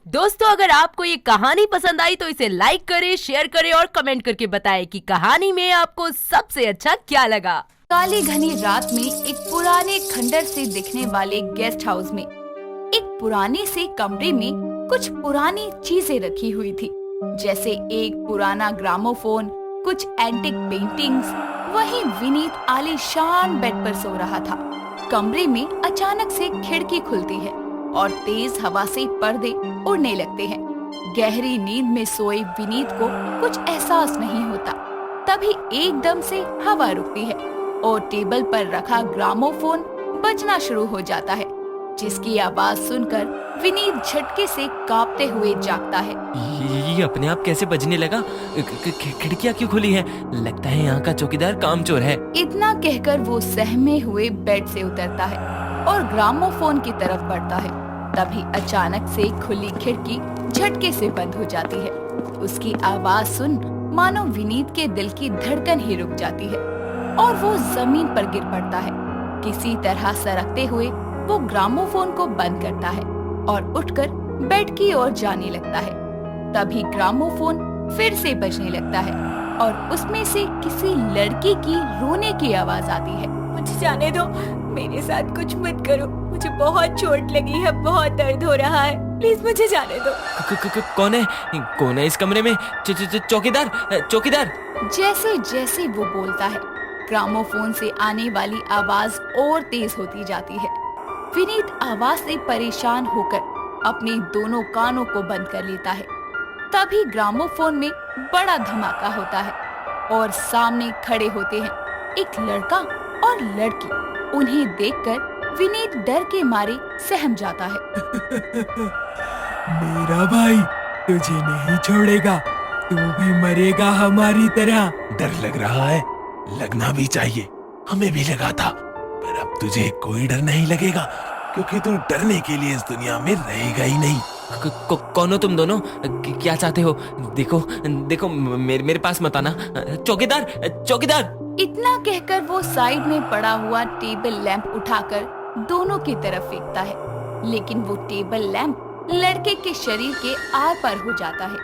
दोस्तों, अगर आपको ये कहानी पसंद आई तो इसे लाइक करें, शेयर करें और कमेंट करके बताएं कि कहानी में आपको सबसे अच्छा क्या लगा। काली घनी रात में एक पुराने खंडर से दिखने वाले गेस्ट हाउस में एक पुराने से कमरे में कुछ पुरानी चीजें रखी हुई थी, जैसे एक पुराना ग्रामोफोन, कुछ एंटिक पेंटिंग्स। वहीं विनीत आलीशान बेड पर सो रहा था। कमरे में अचानक से खिड़की खुलती है और तेज हवा से पर्दे उड़ने लगते हैं। गहरी नींद में सोए विनीत को कुछ एहसास नहीं होता। तभी एकदम से हवा रुकती है और टेबल पर रखा ग्रामोफोन बजना शुरू हो जाता है, जिसकी आवाज सुनकर विनीत झटके से कांपते हुए जागता है। ये अपने आप कैसे बजने लगा? खिड़कियाँ क्यों खुली हैं? लगता है यहाँ का चौकीदार कामचोर है। इतना कहकर वो सहमे हुए बेड से उतरता है और ग्रामोफोन की तरफ बढ़ता है। तभी अचानक से खुली खिड़की झटके से बंद हो जाती है। उसकी आवाज सुन मानो विनीत के दिल की धड़कन ही रुक जाती है और वो जमीन पर गिर पड़ता है। किसी तरह सरकते हुए वो ग्रामोफोन को बंद करता है और उठकर बेड की ओर जाने लगता है। तभी ग्रामोफोन फिर से बजने लगता है और उसमें से किसी लड़की की रोने की आवाज आती है। मुझे जाने दो, मेरे साथ कुछ मत करो, मुझे बहुत चोट लगी है, बहुत दर्द हो रहा है, प्लीज मुझे जाने दो। कौन है इस कमरे में? चौकीदार, चौकीदार। जैसे जैसे वो बोलता है, ग्रामोफोन से आने वाली आवाज और तेज होती जाती है। विनीत आवाज से परेशान होकर अपने दोनों कानों को बंद कर लेता है। तभी ग्रामोफोन में बड़ा धमाका होता है और सामने खड़े होते हैं एक लड़का और लड़की। उन्हें देखकर विनीत डर के मारे सहम जाता है। मेरा भाई तुझे नहीं छोड़ेगा, तू भी मरेगा हमारी तरह। डर लग रहा है? लगना भी चाहिए, हमें भी लगा था, पर अब तुझे कोई डर नहीं लगेगा क्योंकि तू डरने के लिए इस दुनिया में रहेगा ही नहीं। कौन हो तुम दोनों? क्या चाहते हो? देखो देखो, मेरे पास मत आना। चौकीदार, चौकीदार। इतना कहकर वो साइड में पड़ा हुआ टेबल लैंप उठाकर दोनों की तरफ फेंकता है, लेकिन वो टेबल लैंप लड़के के शरीर के आर पार हो जाता है।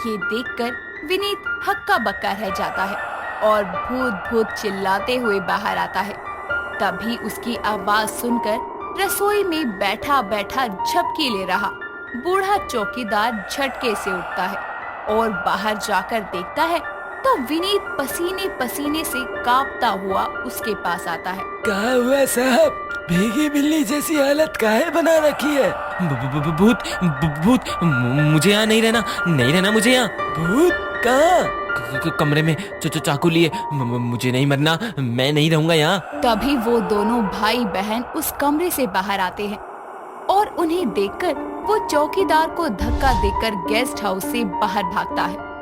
ये देखकर विनीत हक्का बक्का रह जाता है और भूत भूत चिल्लाते हुए बाहर आता है। तभी उसकी आवाज सुनकर रसोई में बैठा बैठा झपकी ले रहा बूढ़ा चौकीदार झटके से उठता है और बाहर जाकर देखता है तो विनीत पसीने पसीने से कांपता हुआ उसके पास आता है। क्या हुआ साहब? भीगी बिल्ली जैसी हालत काहे बना रखी है? भूत, भूत। मुझे यहाँ नहीं रहना मुझे यहाँ। भूत कहाँ? कमरे में चाकू लिए। मुझे नहीं मरना, मैं नहीं रहूंगा यहाँ। तभी वो दोनों भाई बहन उस कमरे से बाहर आते हैं और उन्हें देखकर वो चौकीदार को धक्का देकर गेस्ट हाउस से बाहर भागता है।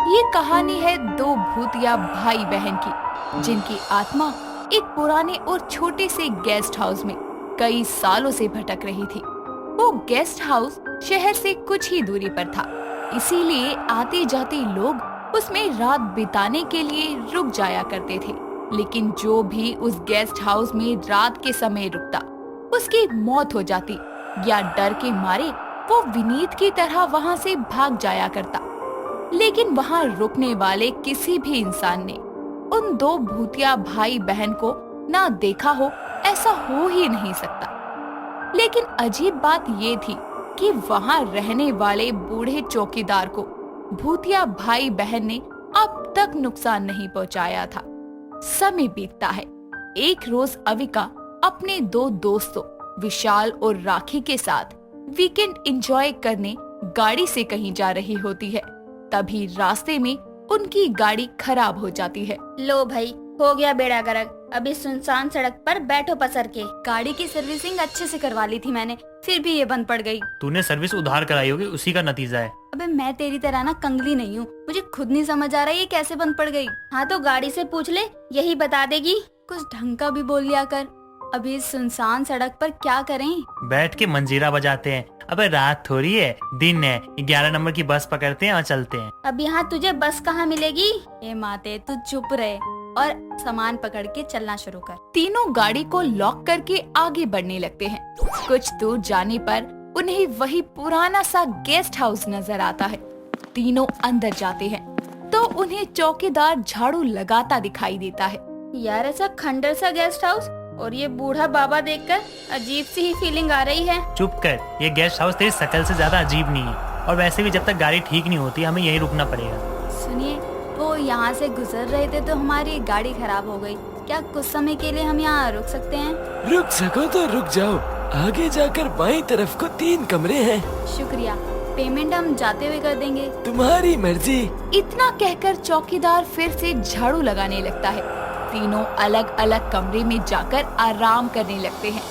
ये कहानी है दो भूतिया भाई बहन की, जिनकी आत्मा एक पुराने और छोटे से गेस्ट हाउस में कई सालों से भटक रही थी। वो गेस्ट हाउस शहर से कुछ ही दूरी पर था, इसीलिए आते जाते लोग उसमें रात बिताने के लिए रुक जाया करते थे। लेकिन जो भी उस गेस्ट हाउस में रात के समय रुकता, उसकी मौत हो जाती या डर के मारे वो विनीत की तरह वहाँ से भाग जाया करता। लेकिन वहाँ रुकने वाले किसी भी इंसान ने उन दो भूतिया भाई बहन को ना देखा हो, ऐसा हो ही नहीं सकता। लेकिन अजीब बात ये थी कि वहाँ रहने वाले बूढ़े चौकीदार को भूतिया भाई बहन ने अब तक नुकसान नहीं पहुँचाया था। समय बीतता है। एक रोज अविका अपने दो दोस्तों विशाल और राखी के साथ वीकेंड एंजॉय करने गाड़ी से कहीं जा रही होती है। तभी रास्ते में उनकी गाड़ी खराब हो जाती है। लो भाई, हो गया बेड़ा गर्क, अभी सुनसान सड़क पर बैठो पसर के। गाड़ी की सर्विसिंग अच्छे से करवा ली थी मैंने, फिर भी ये बंद पड़ गई। तूने सर्विस उधार कराई होगी, उसी का नतीजा है। अबे मैं तेरी तरह ना कंगली नहीं हूँ, मुझे खुद नहीं समझ आ रहा ये कैसे बंद पड़ गई। हाँ तो गाड़ी से पूछ ले, यही बता देगी। कुछ ढंग का भी बोल लिया कर। अभी इस सुनसान सड़क पर क्या करें? बैठ के मंजीरा बजाते हैं। अबे रात थोड़ी है, दिन है। 11 नंबर की बस पकड़ते हैं और चलते हैं। अब यहाँ तुझे बस कहाँ मिलेगी? ए माते, तू चुप रहे और सामान पकड़ के चलना शुरू कर। तीनों गाड़ी को लॉक करके आगे बढ़ने लगते हैं। कुछ दूर जाने पर उन्हें वही पुराना सा गेस्ट हाउस नजर आता है। तीनों अंदर जाते हैं तो उन्हें चौकीदार झाड़ू लगाता दिखाई देता है। यार ऐसा खंडर सा गेस्ट हाउस और ये बूढ़ा बाबा देखकर अजीब सी ही फीलिंग आ रही है। चुप कर, ये गेस्ट हाउस तेरी शकल से ज्यादा अजीब नहीं है, और वैसे भी जब तक गाड़ी ठीक नहीं होती हमें यहीं रुकना पड़ेगा। सुनिए, वो यहाँ से गुजर रहे थे तो हमारी गाड़ी खराब हो गई। क्या कुछ समय के लिए हम यहाँ रुक सकते हैं? रुक सको तो रुक जाओ, आगे जाकर बाईं तरफ को 3 कमरे हैं। शुक्रिया, पेमेंट हम जाते हुए कर देंगे। तुम्हारी मर्जी। इतना कहकर चौकीदार फिर से झाड़ू लगाने लगता है। तीनों अलग अलग कमरे में जाकर आराम करने लगते हैं।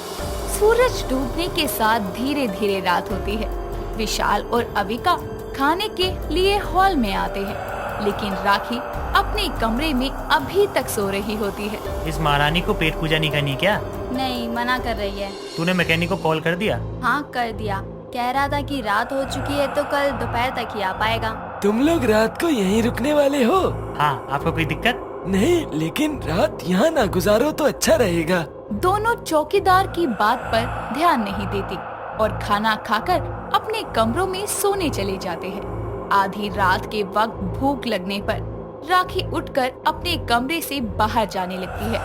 सूरज डूबने के साथ धीरे धीरे रात होती है। विशाल और अविका खाने के लिए हॉल में आते हैं, लेकिन राखी अपने कमरे में अभी तक सो रही होती है। इस महारानी को पेट पूजा नहीं करनी क्या? नहीं, मना कर रही है। तूने मैकेनिक को कॉल कर दिया? हाँ कर दिया, कह रहा था कि रात हो चुकी है तो कल दोपहर तक ही आ पाएगा। तुम लोग रात को यहीं रुकने वाले हो? हाँ, आपको कोई दिक्कत? नहीं, लेकिन रात यहाँ ना गुजारो तो अच्छा रहेगा। दोनों चौकीदार की बात पर ध्यान नहीं देती और खाना खाकर अपने कमरों में सोने चले जाते हैं। आधी रात के वक्त भूख लगने पर राखी उठकर अपने कमरे से बाहर जाने लगती है।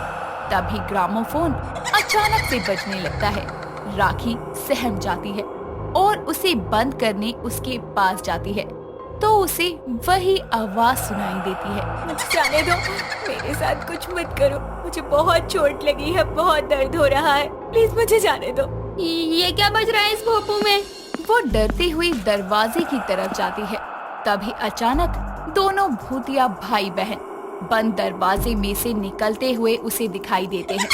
तभी ग्रामोफोन अचानक से बजने लगता है। राखी सहम जाती है और उसे बंद करने उसके पास जाती है तो उसे वही आवाज सुनाई देती है। मुझे जाने दो, मेरे साथ कुछ मत करो, मुझे बहुत चोट लगी है, बहुत दर्द हो रहा है, प्लीज मुझे जाने दो। ये क्या बज रहा है इस भोपू में? वो डरती हुई दरवाजे की तरफ जाती है। तभी अचानक दोनों भूतिया भाई बहन बंद दरवाजे में से निकलते हुए उसे दिखाई देते हैं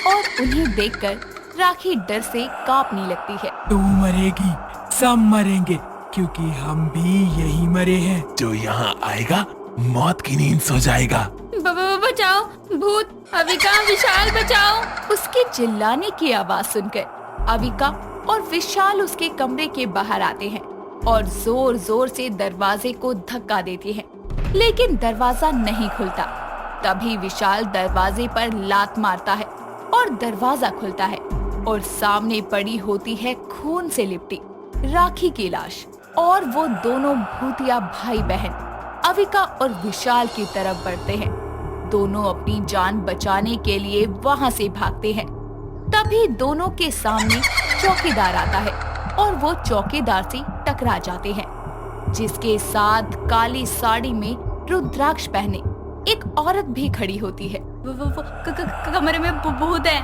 और उन्हें देखकर राखी डर से कांपने लगती है। तू मरेगी, सब मरेंगे, क्योंकि हम भी यही मरे हैं। जो यहाँ आएगा मौत की नींद सो जाएगा। बचाओ, भूत, अविका, विशाल बचाओ। उसके चिल्लाने की आवाज सुनकर अविका और विशाल उसके कमरे के बाहर आते हैं और जोर जोर से दरवाजे को धक्का देते हैं, लेकिन दरवाजा नहीं खुलता। तभी विशाल दरवाजे पर लात मारता है और दरवाजा खुलता है और सामने पड़ी होती है खून से लिपटी राखी की लाश। और वो दोनों भूतिया भाई बहन अविका और विशाल की तरफ बढ़ते हैं। दोनों अपनी जान बचाने के लिए वहाँ से भागते हैं। तभी दोनों के सामने चौकीदार आता है और वो चौकीदार से टकरा जाते हैं, जिसके साथ काली साड़ी में रुद्राक्ष पहने एक औरत भी खड़ी होती है। कमरे में भूत है।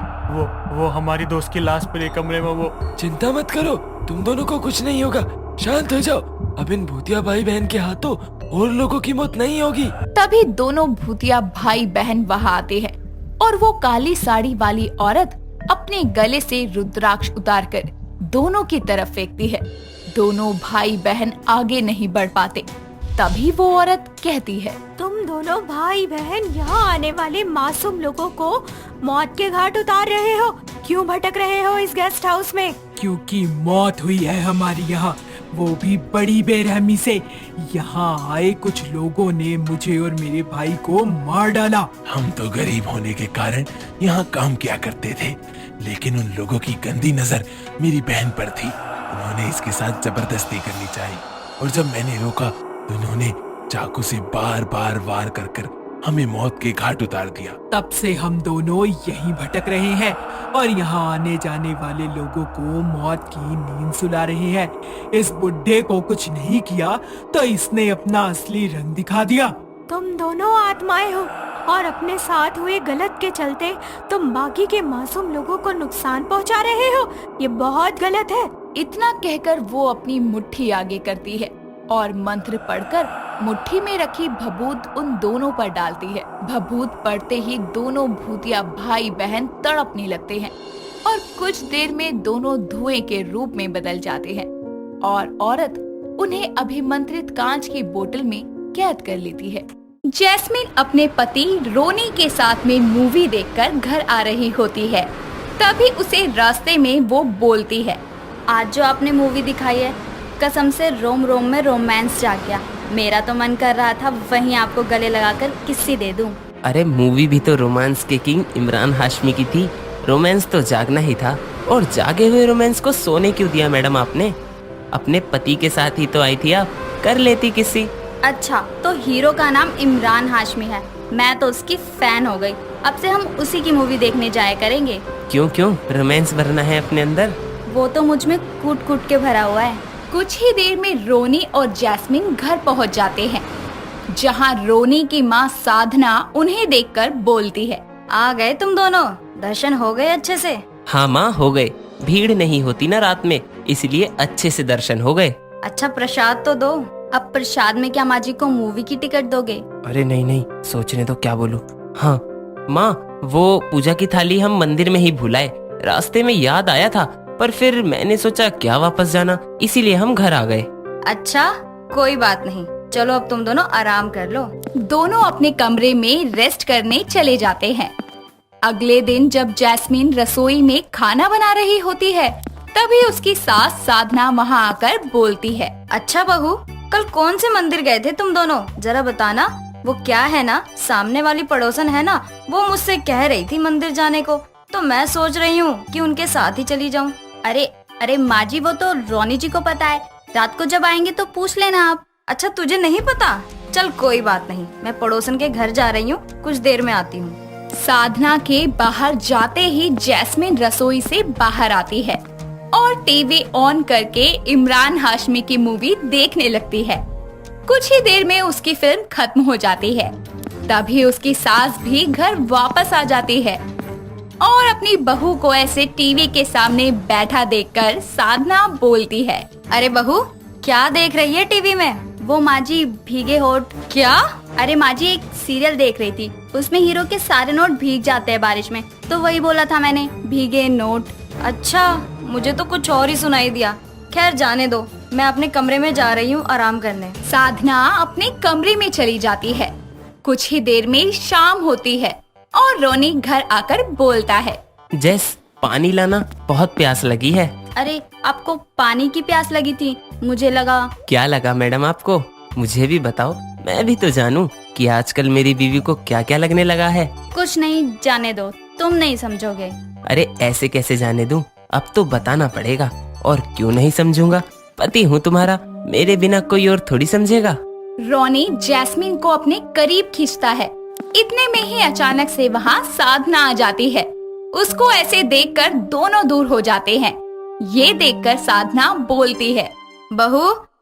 वो हमारी दोस्त की लाश पड़ी कमरे में। वो चिंता मत करो, तुम दोनों को कुछ नहीं होगा, शांत हो जाओ। अब इन भूतिया भाई बहन के हाथों और लोगों की मौत नहीं होगी। तभी दोनों भूतिया भाई बहन वहाँ आते हैं और वो काली साड़ी वाली औरत अपने गले से रुद्राक्ष उतारकर दोनों की तरफ फेंकती है। दोनों भाई बहन आगे नहीं बढ़ पाते। तभी वो औरत कहती है, तुम दोनों भाई बहन यहाँ आने वाले मासूम लोगों को मौत के घाट उतार रहे हो। क्यों भटक रहे हो इस गेस्ट हाउस में? क्योंकि मौत हुई है हमारी यहाँ, वो भी बड़ी बेरहमी से। यहाँ आए कुछ लोगों ने मुझे और मेरे भाई को मार डाला। हम तो गरीब होने के कारण यहाँ काम किया करते थे, लेकिन उन लोगों की गंदी नजर मेरी बहन पर थी। उन्होंने इसके साथ जबरदस्ती करनी चाहिए और जब मैंने रोका तो उन्होंने चाकू से बार बार वार कर कर हमें मौत के घाट उतार दिया। तब से हम दोनों यहीं भटक रहे हैं और यहाँ आने जाने वाले लोगों को मौत की नींद सुला रहे हैं। इस बुड्ढे को कुछ नहीं किया तो इसने अपना असली रंग दिखा दिया। तुम दोनों आत्माएं हो और अपने साथ हुए गलत के चलते तुम बाकी के मासूम लोगों को नुकसान पहुंचा रहे हो। ये बहुत गलत है। इतना कहकर वो अपनी मुट्ठी आगे करती है और मंत्र पढ़कर मुट्ठी में रखी भभूत उन दोनों पर डालती है। भभूत पड़ते ही दोनों भूतिया भाई बहन तड़पने लगते हैं और कुछ देर में दोनों धुएं के रूप में बदल जाते हैं और औरत उन्हें अभिमंत्रित कांच की बोतल में कैद कर लेती है। जैस्मिन अपने पति रोनी के साथ में मूवी देखकर घर आ रही होती है। तभी उसे रास्ते में वो बोलती है, आज जो आपने मूवी दिखाई है, कसम से रोम रोम में रोमांस जाग गया। मेरा तो मन कर रहा था वहीं आपको गले लगाकर किस्सी दे दूं। अरे मूवी भी तो रोमांस के किंग इमरान हाशमी की थी, रोमांस तो जागना ही था। और जागे हुए रोमांस को सोने क्यों दिया मैडम आपने? अपने पति के साथ ही तो आई थी आप, कर लेती किसी। अच्छा, तो हीरो का नाम इमरान हाशमी है, मैं तो उसकी फैन हो गई। अब से हम उसी की मूवी देखने जाया करेंगे। क्यों रोमांस भरना है अपने अंदर? वो तो मुझ में कूट कूट के भरा हुआ है। कुछ ही देर में रोनी और जैस्मिन घर पहुंच जाते हैं, जहां रोनी की मां साधना उन्हें देखकर बोलती है, आ गए तुम दोनों, दर्शन हो गए अच्छे से? हाँ माँ, हो गए। भीड़ नहीं होती ना रात में, इसलिए अच्छे से दर्शन हो गए। अच्छा, प्रसाद तो दो। अब प्रसाद में क्या माँ जी को मूवी की टिकट दोगे? अरे नहीं, सोचने तो क्या बोलूं। हाँ माँ, वो पूजा की थाली हम मंदिर में ही भुलाए, रास्ते में याद आया था, पर फिर मैंने सोचा क्या वापस जाना, इसीलिए हम घर आ गए। अच्छा, कोई बात नहीं, चलो अब तुम दोनों आराम कर लो। दोनों अपने कमरे में रेस्ट करने चले जाते हैं। अगले दिन जब जैस्मिन रसोई में खाना बना रही होती है, तभी उसकी सास साधना वहाँ आकर बोलती है, अच्छा बहू, कल कौन से मंदिर गए थे तुम दोनों, जरा बताना। वो क्या है ना, सामने वाली पड़ोसन है ना, वो मुझसे कह रही थी मंदिर जाने को, तो मैं सोच रही हूँ कि उनके साथ ही चली जाऊँ। अरे माँ जी, वो तो रोनी जी को पता है, रात को जब आएंगे तो पूछ लेना आप। अच्छा, तुझे नहीं पता? चल कोई बात नहीं, मैं पड़ोसन के घर जा रही हूँ, कुछ देर में आती हूँ। साधना के बाहर जाते ही जैस्मिन रसोई से बाहर आती है और टीवी ऑन करके इमरान हाशमी की मूवी देखने लगती है। कुछ ही देर में उसकी फिल्म खत्म हो जाती है। तभी उसकी सास भी घर वापस आ जाती है और अपनी बहू को ऐसे टीवी के सामने बैठा देखकर साधना बोलती है, अरे बहू, क्या देख रही है टीवी में? वो माँ जी, भीगे होठ। क्या? अरे माँ जी, एक सीरियल देख रही थी, उसमें हीरो के सारे नोट भीग जाते हैं बारिश में, तो वही बोला था मैंने, भीगे नोट। अच्छा, मुझे तो कुछ और ही सुनाई दिया। खैर जाने दो, मैं अपने कमरे में जा रही हूँ आराम करने। साधना अपने कमरे में चली जाती है। कुछ ही देर में शाम होती है और रोनी घर आकर बोलता है, जैस, पानी लाना, बहुत प्यास लगी है। अरे, आपको पानी की प्यास लगी थी? मुझे लगा। क्या लगा मैडम आपको? मुझे भी बताओ, मैं भी तो जानूं कि आजकल मेरी बीवी को क्या क्या लगने लगा है। कुछ नहीं, जाने दो, तुम नहीं समझोगे। अरे ऐसे कैसे जाने दूं? अब तो बताना पड़ेगा। और क्यों नहीं समझूंगा, पति हूँ तुम्हारा, मेरे बिना कोई और थोड़ी समझेगा। रोनी जैस्मिन को अपने करीब खींचता है। इतने में ही अचानक से वहाँ साधना आ जाती है। उसको ऐसे देखकर दोनों दूर हो जाते हैं। ये देखकर साधना बोलती है, बहू,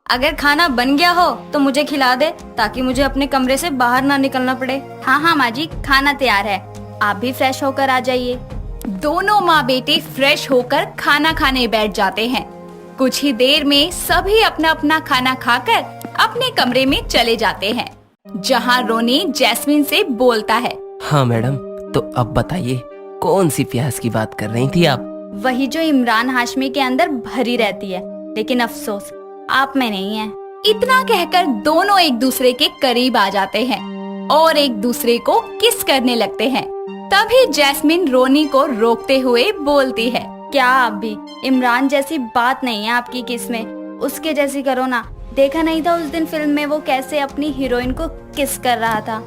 अगर खाना बन गया हो तो मुझे खिला दे, ताकि मुझे अपने कमरे से बाहर ना निकलना पड़े। हाँ माँ जी, खाना तैयार है, आप भी फ्रेश होकर आ जाइए। दोनों माँ बेटे फ्रेश होकर खाना खाने बैठ जाते हैं। कुछ ही देर में सभी अपना अपना खाना खाकर अपने कमरे में चले जाते हैं, जहाँ रोनी जैस्मिन से बोलता है, हाँ मैडम, तो अब बताइए कौन सी प्यास की बात कर रही थी आप? वही जो इमरान हाशमी के अंदर भरी रहती है, लेकिन अफसोस आप में नहीं है। इतना कहकर दोनों एक दूसरे के करीब आ जाते हैं और एक दूसरे को किस करने लगते हैं। तभी जैस्मिन रोनी को रोकते हुए बोलती है, क्या आप भी? इमरान जैसी बात नहीं है आपकी किस में, उसके जैसी करो ना। देखा नहीं था उस दिन फिल्म में वो कैसे अपनी हीरोइन को किस कर रहा था?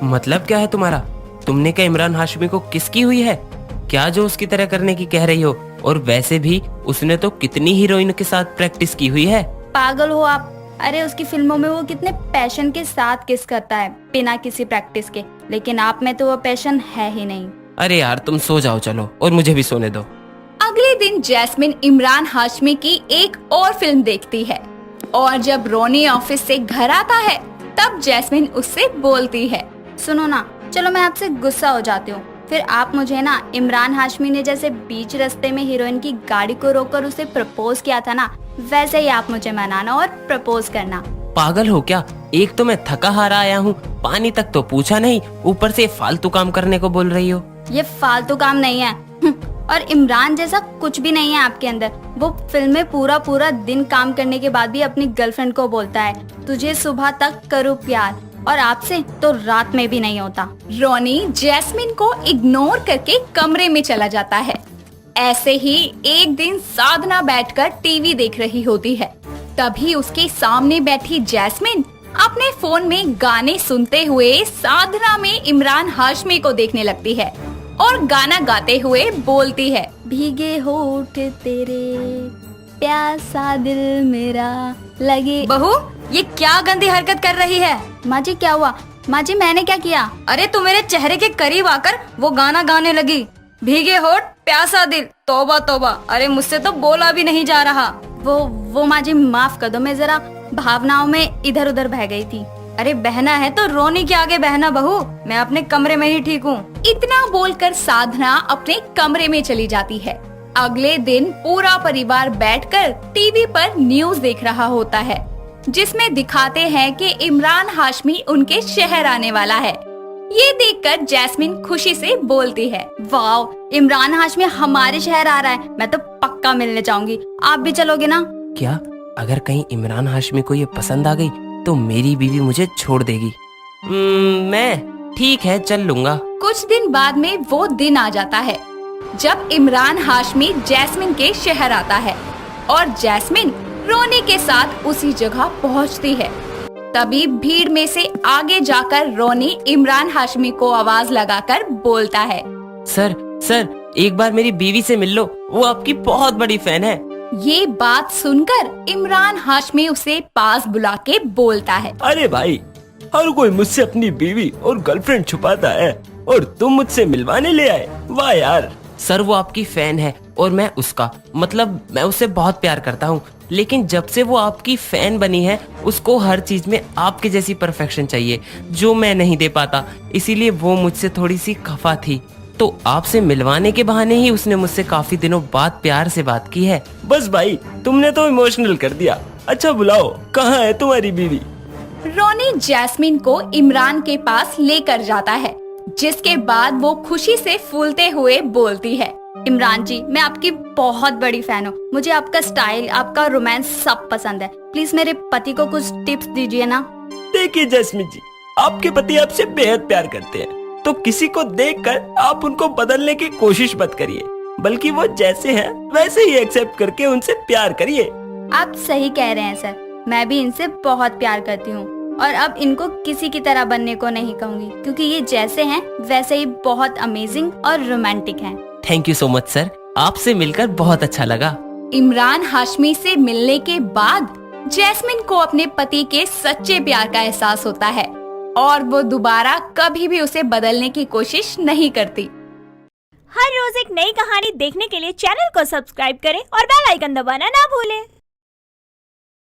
मतलब क्या है तुम्हारा? तुमने क्या इमरान हाशमी को किस की हुई है? क्या जो उसकी तरह करने की कह रही हो? और वैसे भी उसने तो कितनी हीरोइन के साथ प्रैक्टिस की हुई है। पागल हो आप? अरे उसकी फिल्मों में वो कितने पैशन के साथ किस करता है बिना किसी प्रैक्टिस के, लेकिन आप में तो वो पैशन है ही नहीं। अरे यार, तुम सो जाओ चलो, और मुझे भी सोने दो। अगले दिन जैस्मिन इमरान हाशमी की एक और फिल्म देखती है और जब रोनी ऑफिस से घर आता है तब जैस्मिन उससे बोलती है, सुनो ना, चलो मैं आपसे गुस्सा हो जाती हूँ, फिर आप मुझे ना इमरान हाशमी ने जैसे बीच रास्ते में हीरोइन की गाड़ी को रोककर उसे प्रपोज किया था ना, वैसे ही आप मुझे मनाना और प्रपोज करना। पागल हो क्या? एक तो मैं थका हारा आया हूँ, पानी तक तो पूछा नहीं, ऊपर से फालतू काम करने को बोल रही हो। ये फालतू काम नहीं है और इमरान जैसा कुछ भी नहीं है आपके अंदर। वो फिल्म में पूरा दिन काम करने के बाद भी अपनी गर्लफ्रेंड को बोलता है, तुझे सुबह तक करूँ प्यार, और आपसे तो रात में भी नहीं होता। रोनी जैस्मिन को इग्नोर करके कमरे में चला जाता है। ऐसे ही एक दिन साधना बैठकर टीवी देख रही होती है। तभी उसके सामने बैठी जैस्मिन अपने फोन में गाने सुनते हुए साधना में इमरान हाशमी को देखने लगती है। और गाना गाते हुए बोलती है, भीगे होठ तेरे, प्यासा दिल मेरा लगे। बहू ये क्या गंदी हरकत कर रही है? माँ जी क्या हुआ? माँ जी मैंने क्या किया? अरे तू मेरे चेहरे के करीब आकर वो गाना गाने लगी, भीगे होठ प्यासा दिल। तौबा तौबा, अरे मुझसे तो बोला भी नहीं जा रहा। वो माँ जी माफ कर दो, मैं जरा भावनाओं में इधर उधर बह गई थी। अरे बहना है तो रोनी के आगे बहना बहू, मैं अपने कमरे में ही ठीक हूँ। इतना बोलकर साधना अपने कमरे में चली जाती है। अगले दिन पूरा परिवार बैठकर टीवी पर न्यूज देख रहा होता है, जिसमें दिखाते हैं कि इमरान हाशमी उनके शहर आने वाला है। ये देखकर जैस्मिन खुशी से बोलती है, वाह, इमरान हाशमी हमारे शहर आ रहा है, मैं तो पक्का मिलने जाऊंगी। आप भी चलोगे ना? क्या अगर कहीं इमरान हाशमी को ये पसंद आ गई तो मेरी बीवी मुझे छोड़ देगी। मैं ठीक है चल लूंगा। कुछ दिन बाद में वो दिन आ जाता है जब इमरान हाशमी जैस्मिन के शहर आता है और जैस्मिन रोनी के साथ उसी जगह पहुंचती है। तभी भीड़ में से आगे जाकर रोनी इमरान हाशमी को आवाज लगाकर बोलता है, सर एक बार मेरी बीवी से मिल लो, वो आपकी बहुत बड़ी फैन है। ये बात सुनकर इमरान हाशमी उसे पास बुला के बोलता है, अरे भाई, हर कोई मुझसे अपनी बीवी और गर्लफ्रेंड छुपाता है और तुम मुझसे मिलवाने ले आए, वाह यार। सर वो आपकी फैन है और मैं उसका, मतलब मैं उससे बहुत प्यार करता हूँ, लेकिन जब से वो आपकी फैन बनी है उसको हर चीज में आपके जैसी परफेक्शन चाहिए जो मैं नहीं दे पाता, इसीलिए वो मुझसे थोड़ी सी खफा थी। तो आपसे मिलवाने के बहाने ही उसने मुझसे काफी दिनों बाद प्यार से बात की है। बस भाई तुमने तो इमोशनल कर दिया। अच्छा बुलाओ, कहाँ है तुम्हारी बीवी? रोनी जैस्मिन को इमरान के पास लेकर जाता है, जिसके बाद वो खुशी से फूलते हुए बोलती है, इमरान जी मैं आपकी बहुत बड़ी फैन हूँ, मुझे आपका स्टाइल, आपका रोमांस सब पसंद है। प्लीज मेरे पति को कुछ टिप्स दीजिए ना। देखिए जैस्मिन जी, आपके पति आपसे बेहद प्यार करते हैं, तो किसी को देखकर आप उनको बदलने की कोशिश मत करिए, बल्कि वो जैसे हैं वैसे ही एक्सेप्ट करके उनसे प्यार करिए। आप सही कह रहे हैं सर, मैं भी इनसे बहुत प्यार करती हूँ और अब इनको किसी की तरह बनने को नहीं कहूँगी, क्योंकि ये जैसे हैं वैसे ही बहुत अमेजिंग और रोमांटिक हैं। Thank you so much sir, आपसे मिलकर बहुत अच्छा लगा। इमरान हाशमी से मिलने के बाद जैस्मिन को अपने पति के सच्चे प्यार का एहसास होता है और वो दोबारा कभी भी उसे बदलने की कोशिश नहीं करती। हर रोज एक नई कहानी देखने के लिए चैनल को सब्सक्राइब करें और बेल आइकन दबाना ना भूलें।